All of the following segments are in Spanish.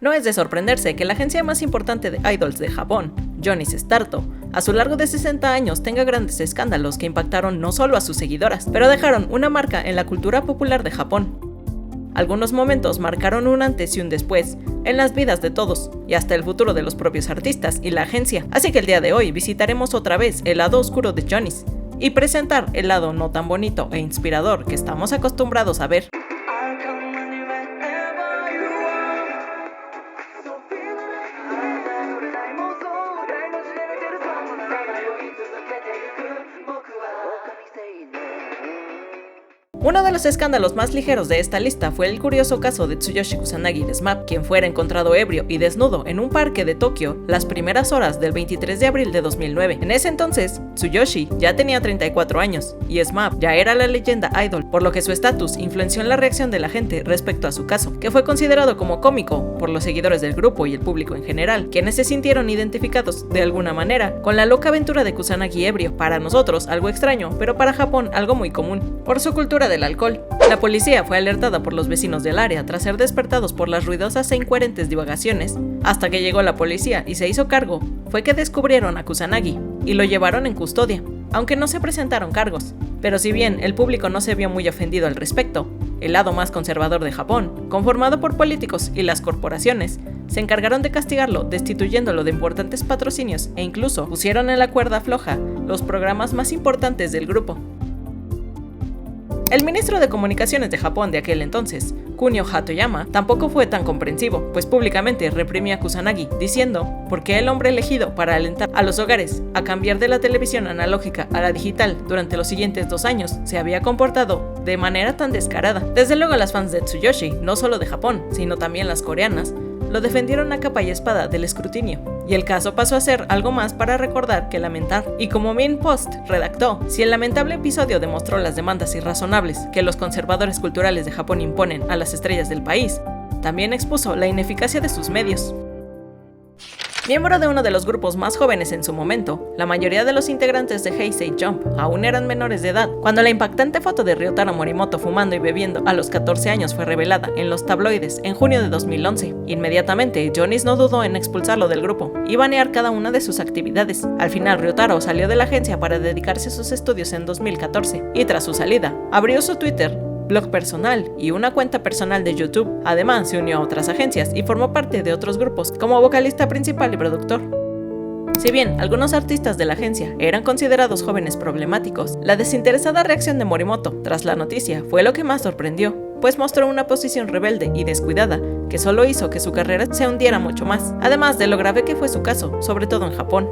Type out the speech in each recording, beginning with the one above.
No es de sorprenderse que la agencia más importante de idols de Japón, Johnny's Starto, a su largo de 60 años tenga grandes escándalos que impactaron no solo a sus seguidoras, pero dejaron una marca en la cultura popular de Japón. Algunos momentos marcaron un antes y un después en las vidas de todos, y hasta el futuro de los propios artistas y la agencia, así que el día de hoy visitaremos otra vez el lado oscuro de Johnny's, y presentar el lado no tan bonito e inspirador que estamos acostumbrados a ver. Uno de los escándalos más ligeros de esta lista fue el curioso caso de Tsuyoshi Kusanagi de SMAP, quien fuera encontrado ebrio y desnudo en un parque de Tokio las primeras horas del 23 de abril de 2009. En ese entonces, Tsuyoshi ya tenía 34 años y SMAP ya era la leyenda idol, por lo que su estatus influenció en la reacción de la gente respecto a su caso, que fue considerado como cómico por los seguidores del grupo y el público en general, quienes se sintieron identificados de alguna manera con la loca aventura de Kusanagi ebrio. Para nosotros algo extraño, pero para Japón algo muy común, por su cultura del alcohol. La policía fue alertada por los vecinos del área tras ser despertados por las ruidosas e incoherentes divagaciones. Hasta que llegó la policía y se hizo cargo, fue que descubrieron a Kusanagi y lo llevaron en custodia, aunque no se presentaron cargos. Pero si bien el público no se vio muy ofendido al respecto, el lado más conservador de Japón, conformado por políticos y las corporaciones, se encargaron de castigarlo destituyéndolo de importantes patrocinios e incluso pusieron en la cuerda floja los programas más importantes del grupo. El ministro de Comunicaciones de Japón de aquel entonces, Kunio Hatoyama, tampoco fue tan comprensivo, pues públicamente reprimía a Kusanagi, diciendo por qué el hombre elegido para alentar a los hogares a cambiar de la televisión analógica a la digital durante los siguientes 2 años se había comportado de manera tan descarada. Desde luego las fans de Tsuyoshi, no solo de Japón, sino también las coreanas, lo defendieron a capa y espada del escrutinio, y el caso pasó a ser algo más para recordar que lamentar. Y como Min Post redactó, si el lamentable episodio demostró las demandas irrazonables que los conservadores culturales de Japón imponen a las estrellas del país, también expuso la ineficacia de sus medios. Miembro de uno de los grupos más jóvenes en su momento, la mayoría de los integrantes de Heisei Jump aún eran menores de edad cuando la impactante foto de Ryotaro Morimoto fumando y bebiendo a los 14 años fue revelada en los tabloides en junio de 2011. Inmediatamente, Johnny's no dudó en expulsarlo del grupo y banear cada una de sus actividades. Al final, Ryotaro salió de la agencia para dedicarse a sus estudios en 2014 y tras su salida, abrió su Twitter, blog personal y una cuenta personal de YouTube. Además, se unió a otras agencias y formó parte de otros grupos como vocalista principal y productor. Si bien algunos artistas de la agencia eran considerados jóvenes problemáticos, la desinteresada reacción de Morimoto tras la noticia fue lo que más sorprendió, pues mostró una posición rebelde y descuidada que solo hizo que su carrera se hundiera mucho más, además de lo grave que fue su caso, sobre todo en Japón.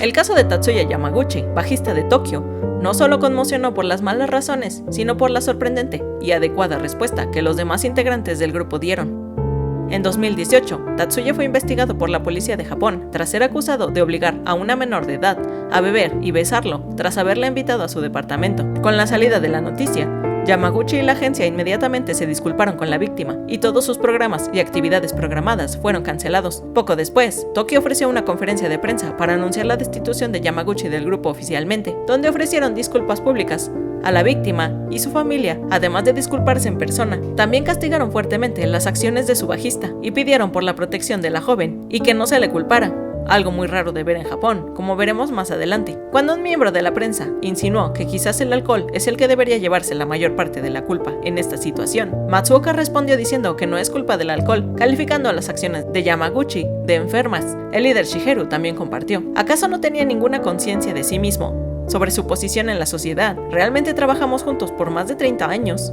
El caso de Tatsuya Yamaguchi, bajista de Tokio, no solo conmocionó por las malas razones, sino por la sorprendente y adecuada respuesta que los demás integrantes del grupo dieron. En 2018, Tatsuya fue investigado por la policía de Japón tras ser acusado de obligar a una menor de edad a beber y besarlo tras haberla invitado a su departamento. Con la salida de la noticia, Yamaguchi y la agencia inmediatamente se disculparon con la víctima y todos sus programas y actividades programadas fueron cancelados. Poco después, Tokio ofreció una conferencia de prensa para anunciar la destitución de Yamaguchi del grupo oficialmente, donde ofrecieron disculpas públicas a la víctima y su familia, además de disculparse en persona. También castigaron fuertemente las acciones de su bajista y pidieron por la protección de la joven y que no se le culpara, algo muy raro de ver en Japón, como veremos más adelante. Cuando un miembro de la prensa insinuó que quizás el alcohol es el que debería llevarse la mayor parte de la culpa en esta situación, Matsuoka respondió diciendo que no es culpa del alcohol, calificando a las acciones de Yamaguchi de enfermas. El líder Shigeru también compartió: ¿acaso no tenía ninguna conciencia de sí mismo sobre su posición en la sociedad? Realmente trabajamos juntos por más de 30 años.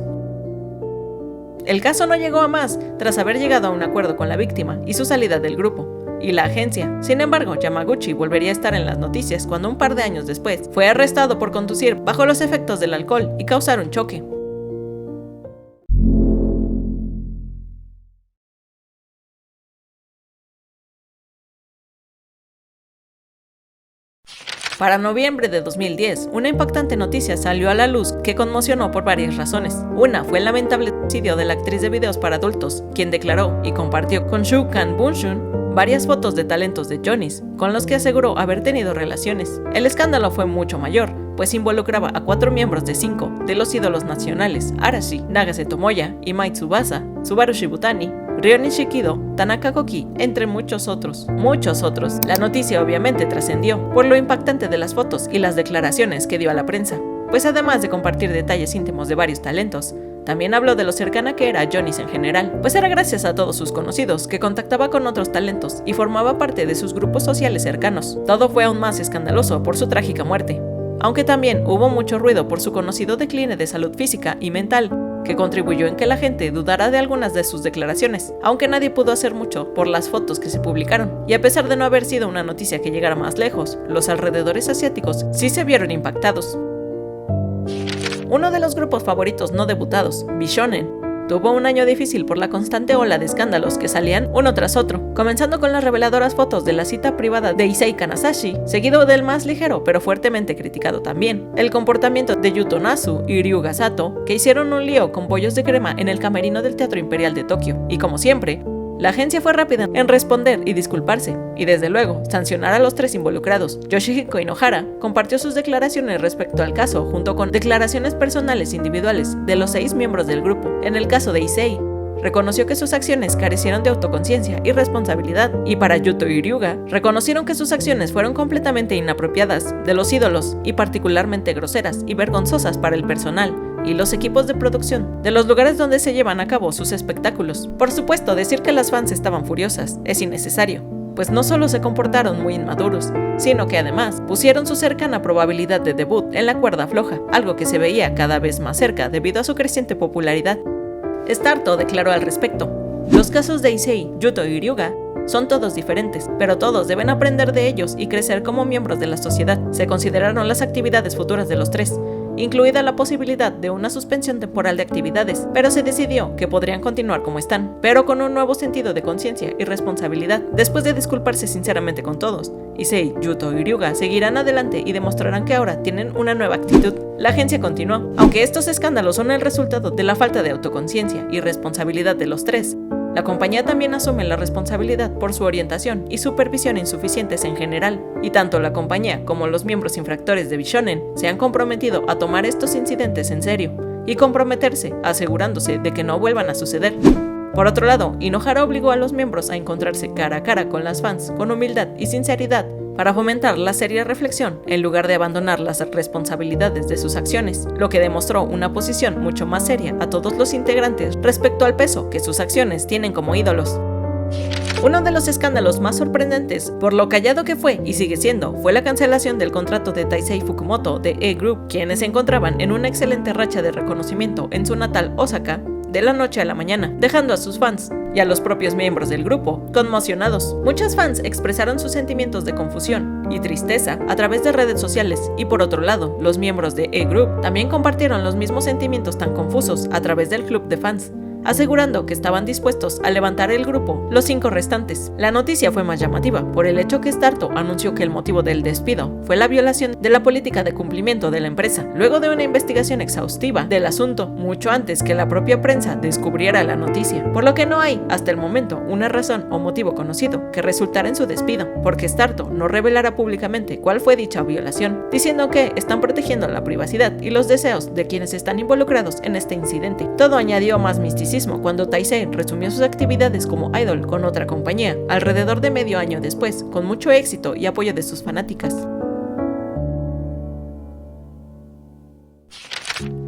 El caso no llegó a más tras haber llegado a un acuerdo con la víctima y su salida del grupo y la agencia. Sin embargo, Yamaguchi volvería a estar en las noticias cuando un par de años después fue arrestado por conducir bajo los efectos del alcohol y causar un choque. Para noviembre de 2010, una impactante noticia salió a la luz que conmocionó por varias razones. Una fue el lamentable suicidio de la actriz de videos para adultos, quien declaró y compartió con Shukan Bunshun varias fotos de talentos de Johnny's, con los que aseguró haber tenido relaciones. El escándalo fue mucho mayor, pues involucraba a 4 miembros de 5 de los ídolos nacionales, Arashi, Nagase Tomoya, Imai Tsubasa, Subaru Shibutani Ryo Nishikido, Tanaka Koki, entre muchos otros. La noticia obviamente trascendió por lo impactante de las fotos y las declaraciones que dio a la prensa, pues además de compartir detalles íntimos de varios talentos, también habló de lo cercana que era a Johnny's en general, pues era gracias a todos sus conocidos que contactaba con otros talentos y formaba parte de sus grupos sociales cercanos. Todo fue aún más escandaloso por su trágica muerte, aunque también hubo mucho ruido por su conocido decline de salud física y mental, que contribuyó en que la gente dudara de algunas de sus declaraciones, aunque nadie pudo hacer mucho por las fotos que se publicaron. Y a pesar de no haber sido una noticia que llegara más lejos, los alrededores asiáticos sí se vieron impactados. Uno de los grupos favoritos no debutados, Bishonen, tuvo un año difícil por la constante ola de escándalos que salían uno tras otro, comenzando con las reveladoras fotos de la cita privada de Issei Kanasashi, seguido del más ligero pero fuertemente criticado también, el comportamiento de Yuto Nasu y Ryuga Sato, que hicieron un lío con pollos de crema en el camerino del Teatro Imperial de Tokio, y como siempre, la agencia fue rápida en responder y disculparse, y desde luego, sancionar a los tres involucrados. Yoshihiko Inohara compartió sus declaraciones respecto al caso junto con declaraciones personales individuales de los 6 miembros del grupo. En el caso de Issei, reconoció que sus acciones carecieron de autoconciencia y responsabilidad, y para Yuto y Ryuga, reconocieron que sus acciones fueron completamente inapropiadas de los ídolos y particularmente groseras y vergonzosas para el personal y los equipos de producción de los lugares donde se llevan a cabo sus espectáculos. Por supuesto, decir que las fans estaban furiosas es innecesario, pues no solo se comportaron muy inmaduros, sino que además pusieron su cercana probabilidad de debut en la cuerda floja, algo que se veía cada vez más cerca debido a su creciente popularidad. Starto declaró al respecto: los casos de Issei, Yuto y Ryuga son todos diferentes, pero todos deben aprender de ellos y crecer como miembros de la sociedad. Se consideraron las actividades futuras de los tres, incluida la posibilidad de una suspensión temporal de actividades, pero se decidió que podrían continuar como están, pero con un nuevo sentido de conciencia y responsabilidad. Después de disculparse sinceramente con todos, Issei, Yuto y Ryuga seguirán adelante y demostrarán que ahora tienen una nueva actitud. La agencia continuó: aunque estos escándalos son el resultado de la falta de autoconciencia y responsabilidad de los tres, la compañía también asume la responsabilidad por su orientación y supervisión insuficientes en general, y tanto la compañía como los miembros infractores de Bishonen se han comprometido a tomar estos incidentes en serio y comprometerse asegurándose de que no vuelvan a suceder. Por otro lado, Inohara obligó a los miembros a encontrarse cara a cara con las fans con humildad y sinceridad para fomentar la seria reflexión en lugar de abandonar las responsabilidades de sus acciones, lo que demostró una posición mucho más seria a todos los integrantes respecto al peso que sus acciones tienen como ídolos. Uno de los escándalos más sorprendentes, por lo callado que fue y sigue siendo, fue la cancelación del contrato de Taisei Fukumoto de E-Group, quienes se encontraban en una excelente racha de reconocimiento en su natal Osaka de la noche a la mañana, dejando a sus fans y a los propios miembros del grupo conmocionados. Muchas fans expresaron sus sentimientos de confusión y tristeza a través de redes sociales, y por otro lado, los miembros de E-Group también compartieron los mismos sentimientos tan confusos a través del club de fans, asegurando que estaban dispuestos a levantar el grupo los 5 restantes. La noticia fue más llamativa por el hecho que Starto anunció que el motivo del despido fue la violación de la política de cumplimiento de la empresa, luego de una investigación exhaustiva del asunto, mucho antes que la propia prensa descubriera la noticia, por lo que no hay, hasta el momento, una razón o motivo conocido que resultara en su despido, porque Starto no revelará públicamente cuál fue dicha violación, diciendo que están protegiendo la privacidad y los deseos de quienes están involucrados en este incidente. Todo añadió más misticismo cuando Taisei resumió sus actividades como idol con otra compañía, alrededor de medio año después, con mucho éxito y apoyo de sus fanáticas.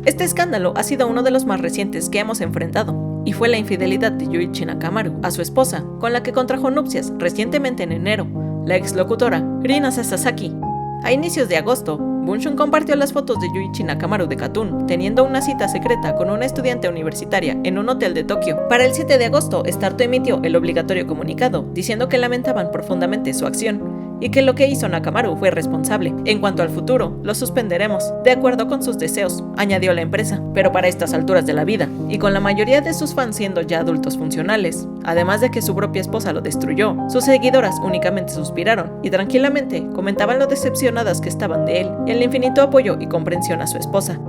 Este escándalo ha sido uno de los más recientes que hemos enfrentado, y fue la infidelidad de Yuichi Nakamaru a su esposa, con la que contrajo nupcias recientemente en enero, la exlocutora Rina Sasaki. A inicios de agosto, Bunshun compartió las fotos de Yuichi Nakamaru de KAT-TUN teniendo una cita secreta con una estudiante universitaria en un hotel de Tokio. Para el 7 de agosto, Starto emitió el obligatorio comunicado diciendo que lamentaban profundamente su acción y que lo que hizo Nakamaru fue responsable. En cuanto al futuro, lo suspenderemos, de acuerdo con sus deseos, añadió la empresa. Pero para estas alturas de la vida, y con la mayoría de sus fans siendo ya adultos funcionales, además de que su propia esposa lo destruyó, sus seguidoras únicamente suspiraron y tranquilamente comentaban lo decepcionadas que estaban de él y el infinito apoyo y comprensión a su esposa.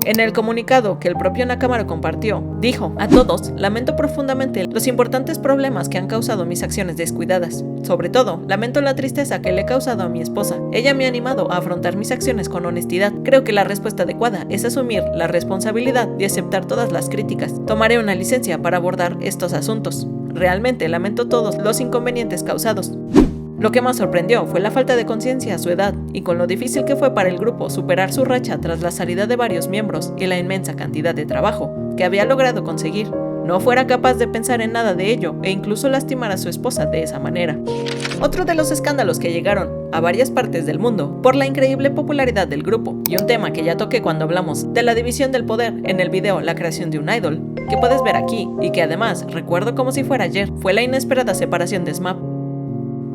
En el comunicado que el propio Nakamura compartió, dijo: "A todos, lamento profundamente los importantes problemas que han causado mis acciones descuidadas. Sobre todo, lamento la tristeza que le he causado a mi esposa. Ella me ha animado a afrontar mis acciones con honestidad. Creo que la respuesta adecuada es asumir la responsabilidad de aceptar todas las críticas. Tomaré una licencia para abordar estos asuntos. Realmente lamento todos los inconvenientes causados". Lo que más sorprendió fue la falta de conciencia a su edad y con lo difícil que fue para el grupo superar su racha tras la salida de varios miembros y la inmensa cantidad de trabajo que había logrado conseguir. No fuera capaz de pensar en nada de ello e incluso lastimar a su esposa de esa manera. Otro de los escándalos que llegaron a varias partes del mundo por la increíble popularidad del grupo, y un tema que ya toqué cuando hablamos de la división del poder en el video La creación de un idol, que puedes ver aquí y que además recuerdo como si fuera ayer, fue la inesperada separación de SMAP.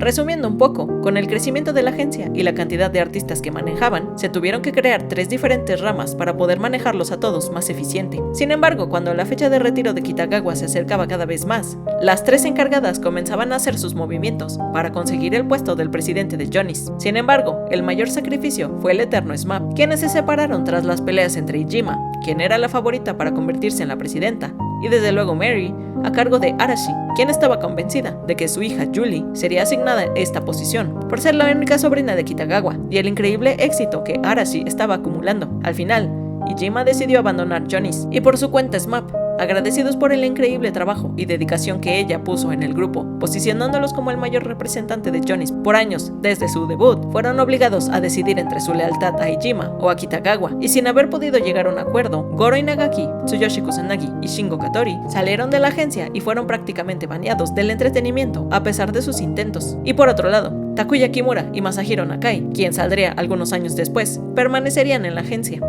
Resumiendo un poco, con el crecimiento de la agencia y la cantidad de artistas que manejaban, se tuvieron que crear 3 diferentes ramas para poder manejarlos a todos más eficiente. Sin embargo, cuando la fecha de retiro de Kitagawa se acercaba cada vez más, las 3 encargadas comenzaban a hacer sus movimientos para conseguir el puesto del presidente de Johnny's. Sin embargo, el mayor sacrificio fue el eterno SMAP, quienes se separaron tras las peleas entre Ijima, quien era la favorita para convertirse en la presidenta, y desde luego Mary, a cargo de Arashi, quien estaba convencida de que su hija Julie sería asignada a esta posición, por ser la única sobrina de Kitagawa, y el increíble éxito que Arashi estaba acumulando. Al final, Ijima decidió abandonar Johnny's y por su cuenta SMAP, agradecidos por el increíble trabajo y dedicación que ella puso en el grupo, posicionándolos como el mayor representante de Johnny's por años desde su debut. Fueron obligados a decidir entre su lealtad a Ijima o a Kitagawa, y sin haber podido llegar a un acuerdo, Goro Inagaki, Tsuyoshi Kusanagi y Shingo Katori salieron de la agencia y fueron prácticamente baneados del entretenimiento a pesar de sus intentos. Y por otro lado, Takuya Kimura y Masahiro Nakai, quien saldría algunos años después, permanecerían en la agencia.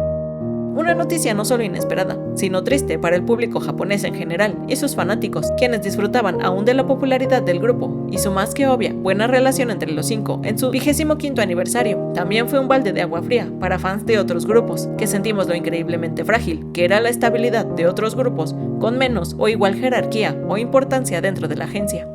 Una noticia no solo inesperada, sino triste para el público japonés en general y sus fanáticos, quienes disfrutaban aún de la popularidad del grupo y su más que obvia buena relación entre los 5 en su 25º aniversario. También fue un balde de agua fría para fans de otros grupos, que sentimos lo increíblemente frágil que era la estabilidad de otros grupos con menos o igual jerarquía o importancia dentro de la agencia.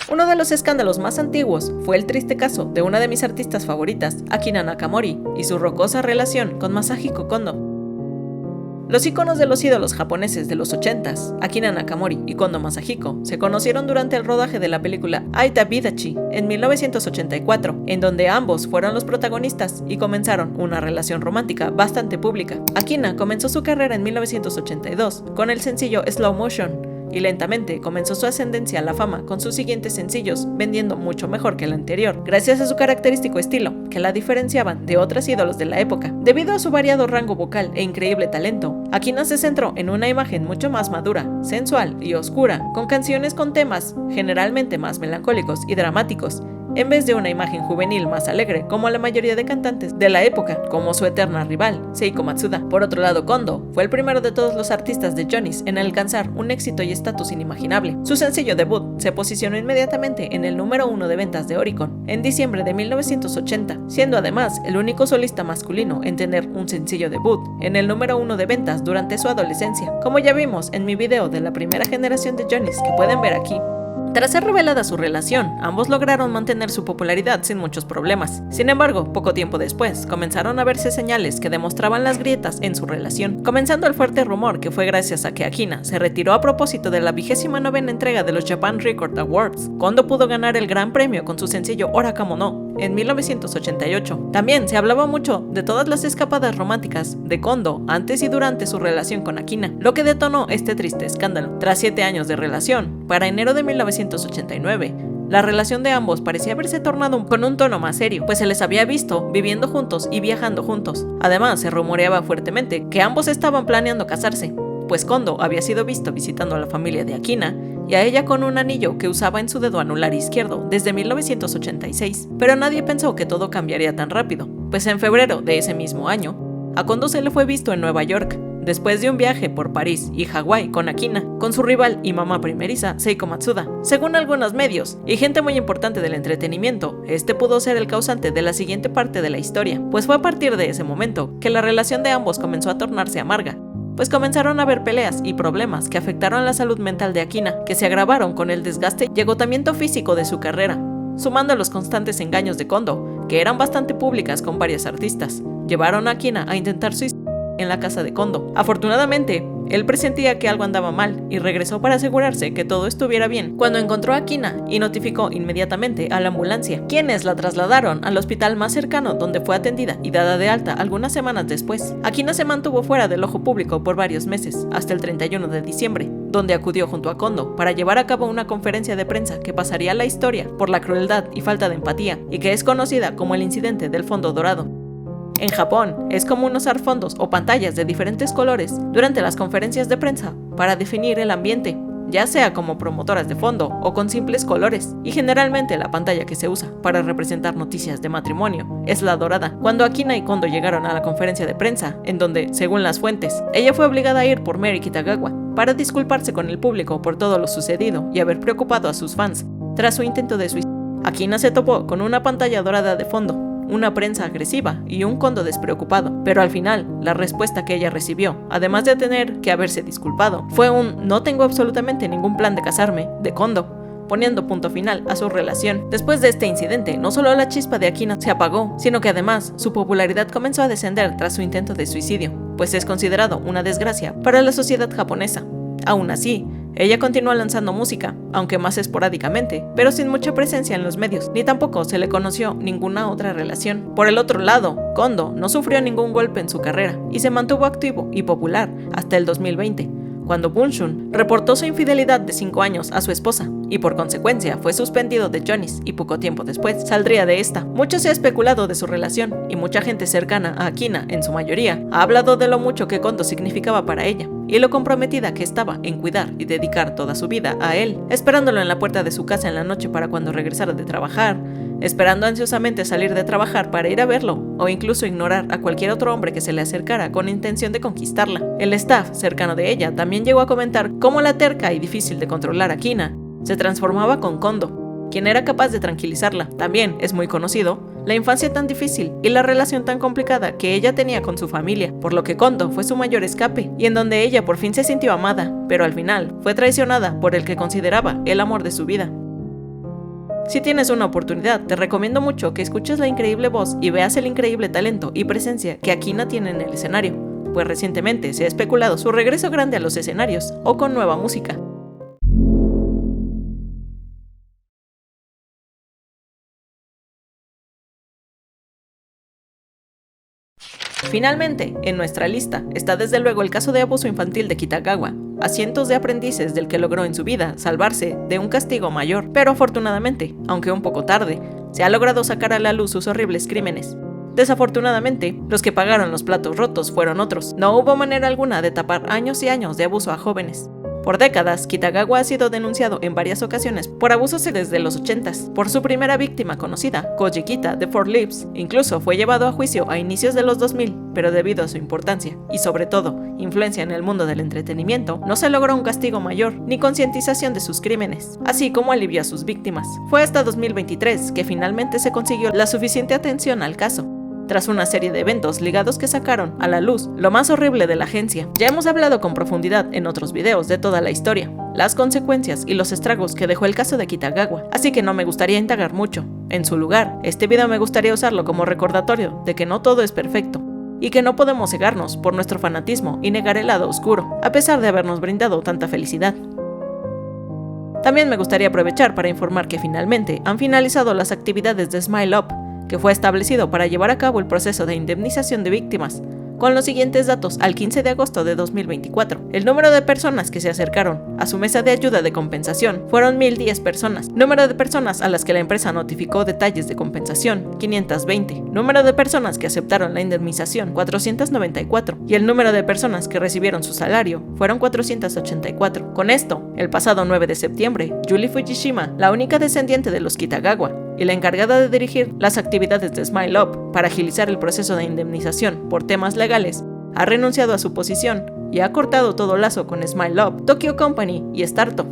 Uno de los escándalos más antiguos fue el triste caso de una de mis artistas favoritas, Akina Nakamori, y su rocosa relación con Masahiko Kondo. Los iconos de los ídolos japoneses de los 80s, Akina Nakamori y Kondo Masahiko, se conocieron durante el rodaje de la película Aita Bidachi en 1984, en donde ambos fueron los protagonistas y comenzaron una relación romántica bastante pública. Akina comenzó su carrera en 1982 con el sencillo Slow Motion, y lentamente comenzó su ascendencia a la fama con sus siguientes sencillos, vendiendo mucho mejor que el anterior, gracias a su característico estilo, que la diferenciaban de otros ídolos de la época. Debido a su variado rango vocal e increíble talento, Akina se centró en una imagen mucho más madura, sensual y oscura, con canciones con temas generalmente más melancólicos y dramáticos, en vez de una imagen juvenil más alegre como la mayoría de cantantes de la época, como su eterna rival, Seiko Matsuda. Por otro lado, Kondo fue el primero de todos los artistas de Johnny's en alcanzar un éxito y estatus inimaginable. Su sencillo debut se posicionó inmediatamente en el número 1 de ventas de Oricon en diciembre de 1980, siendo además el único solista masculino en tener un sencillo debut en el número 1 de ventas durante su adolescencia, como ya vimos en mi video de la primera generación de Johnny's que pueden ver aquí. Tras ser revelada su relación, ambos lograron mantener su popularidad sin muchos problemas. Sin embargo, poco tiempo después, comenzaron a verse señales que demostraban las grietas en su relación, comenzando el fuerte rumor que fue gracias a que Akina se retiró a propósito de la 29ª entrega de los Japan Record Awards, Kondo pudo ganar el gran premio con su sencillo Ora Kamo no en 1988. También se hablaba mucho de todas las escapadas románticas de Kondo antes y durante su relación con Akina, lo que detonó este triste escándalo. Tras 7 años de relación, para enero de 1989, la relación de ambos parecía haberse tornado con un tono más serio, pues se les había visto viviendo juntos y viajando juntos. Además, se rumoreaba fuertemente que ambos estaban planeando casarse, pues Kondo había sido visto visitando a la familia de Akina y a ella con un anillo que usaba en su dedo anular izquierdo desde 1986. Pero nadie pensó que todo cambiaría tan rápido, pues en febrero de ese mismo año, a Kondo se le fue visto en Nueva York, después de un viaje por París y Hawái con Akina, con su rival y mamá primeriza, Seiko Matsuda. Según algunos medios y gente muy importante del entretenimiento, este pudo ser el causante de la siguiente parte de la historia, pues fue a partir de ese momento que la relación de ambos comenzó a tornarse amarga, pues comenzaron a haber peleas y problemas que afectaron la salud mental de Akina, que se agravaron con el desgaste y agotamiento físico de su carrera, sumando a los constantes engaños de Kondo, que eran bastante públicas con varios artistas. Llevaron a Akina a intentar suicidio en la casa de Kondo. Afortunadamente, él presentía que algo andaba mal y regresó para asegurarse que todo estuviera bien cuando encontró a Akina y notificó inmediatamente a la ambulancia, quienes la trasladaron al hospital más cercano, donde fue atendida y dada de alta algunas semanas después. Akina se mantuvo fuera del ojo público por varios meses, hasta el 31 de diciembre, donde acudió junto a Kondo para llevar a cabo una conferencia de prensa que pasaría a la historia por la crueldad y falta de empatía, y que es conocida como el incidente del fondo dorado. En Japón, es común usar fondos o pantallas de diferentes colores durante las conferencias de prensa para definir el ambiente, ya sea como promotoras de fondo o con simples colores, y generalmente la pantalla que se usa para representar noticias de matrimonio es la dorada. Cuando Akina y Kondo llegaron a la conferencia de prensa, en donde, según las fuentes, ella fue obligada a ir por Mary Kitagawa para disculparse con el público por todo lo sucedido y haber preocupado a sus fans tras su intento de suicidio, Akina se topó con una pantalla dorada de fondo, una prensa agresiva y un Kondo despreocupado, pero al final, la respuesta que ella recibió, además de tener que haberse disculpado, fue un "no tengo absolutamente ningún plan de casarme" de Kondo, poniendo punto final a su relación. Después de este incidente, no solo la chispa de Akina se apagó, sino que además su popularidad comenzó a descender tras su intento de suicidio, pues es considerado una desgracia para la sociedad japonesa. Aún así, ella continuó lanzando música, aunque más esporádicamente, pero sin mucha presencia en los medios, ni tampoco se le conoció ninguna otra relación. Por el otro lado, Kondo no sufrió ningún golpe en su carrera y se mantuvo activo y popular hasta el 2020, cuando Bunshun reportó su infidelidad de 5 años a su esposa, y por consecuencia fue suspendido de Johnny's y poco tiempo después saldría de esta. Mucho se ha especulado de su relación, y mucha gente cercana a Akina, en su mayoría, ha hablado de lo mucho que Kondo significaba para ella, y lo comprometida que estaba en cuidar y dedicar toda su vida a él, esperándolo en la puerta de su casa en la noche para cuando regresara de trabajar, esperando ansiosamente salir de trabajar para ir a verlo, o incluso ignorar a cualquier otro hombre que se le acercara con intención de conquistarla. El staff cercano de ella también llegó a comentar cómo la terca y difícil de controlar Akina se transformaba con Kondo, quien era capaz de tranquilizarla. También es muy conocido la infancia tan difícil y la relación tan complicada que ella tenía con su familia, por lo que Kondo fue su mayor escape, y en donde ella por fin se sintió amada, pero al final fue traicionada por el que consideraba el amor de su vida. Si tienes una oportunidad, te recomiendo mucho que escuches la increíble voz y veas el increíble talento y presencia que Akina tiene en el escenario, pues recientemente se ha especulado su regreso grande a los escenarios o con nueva música. Finalmente, en nuestra lista está desde luego el caso de abuso infantil de Kitagawa, a cientos de aprendices del que logró en su vida salvarse de un castigo mayor, pero afortunadamente, aunque un poco tarde, se ha logrado sacar a la luz sus horribles crímenes. Desafortunadamente, los que pagaron los platos rotos fueron otros. No hubo manera alguna de tapar años y años de abuso a jóvenes. Por décadas, Kitagawa ha sido denunciado en varias ocasiones por abusos desde los 80s. Por su primera víctima conocida, Koji Kita de Four Lips, incluso fue llevado a juicio a inicios de los 2000, pero debido a su importancia y sobre todo influencia en el mundo del entretenimiento, no se logró un castigo mayor ni concientización de sus crímenes, así como alivio a sus víctimas. Fue hasta 2023 que finalmente se consiguió la suficiente atención al caso, tras una serie de eventos ligados que sacaron a la luz lo más horrible de la agencia. Ya hemos hablado con profundidad en otros videos de toda la historia, las consecuencias y los estragos que dejó el caso de Kitagawa, así que no me gustaría indagar mucho. En su lugar, este video me gustaría usarlo como recordatorio de que no todo es perfecto, y que no podemos cegarnos por nuestro fanatismo y negar el lado oscuro, a pesar de habernos brindado tanta felicidad. También me gustaría aprovechar para informar que finalmente han finalizado las actividades de Smile Up, que fue establecido para llevar a cabo el proceso de indemnización de víctimas, con los siguientes datos al 15 de agosto de 2024. El número de personas que se acercaron a su mesa de ayuda de compensación fueron 1010 personas. Número de personas a las que la empresa notificó detalles de compensación, 520. Número de personas que aceptaron la indemnización, 494. Y el número de personas que recibieron su salario fueron 484. Con esto, el pasado 9 de septiembre, Yuri Fujishima, la única descendiente de los Kitagawa y la encargada de dirigir las actividades de Smile Up para agilizar el proceso de indemnización por temas legales, ha renunciado a su posición y ha cortado todo lazo con Smile Up, Tokyo Company y Starto.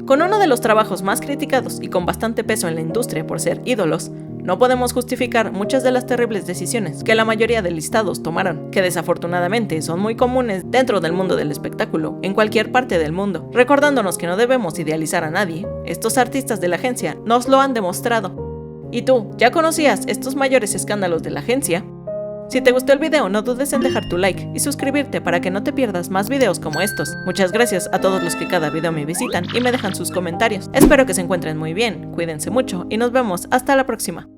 Con uno de los trabajos más criticados y con bastante peso en la industria por ser ídolos, no podemos justificar muchas de las terribles decisiones que la mayoría de listados tomaron, que desafortunadamente son muy comunes dentro del mundo del espectáculo, en cualquier parte del mundo. Recordándonos que no debemos idealizar a nadie, estos artistas de la agencia nos lo han demostrado. ¿Y tú, ya conocías estos mayores escándalos de la agencia? Si te gustó el video, no dudes en dejar tu like y suscribirte para que no te pierdas más videos como estos. Muchas gracias a todos los que cada video me visitan y me dejan sus comentarios. Espero que se encuentren muy bien, cuídense mucho y nos vemos hasta la próxima.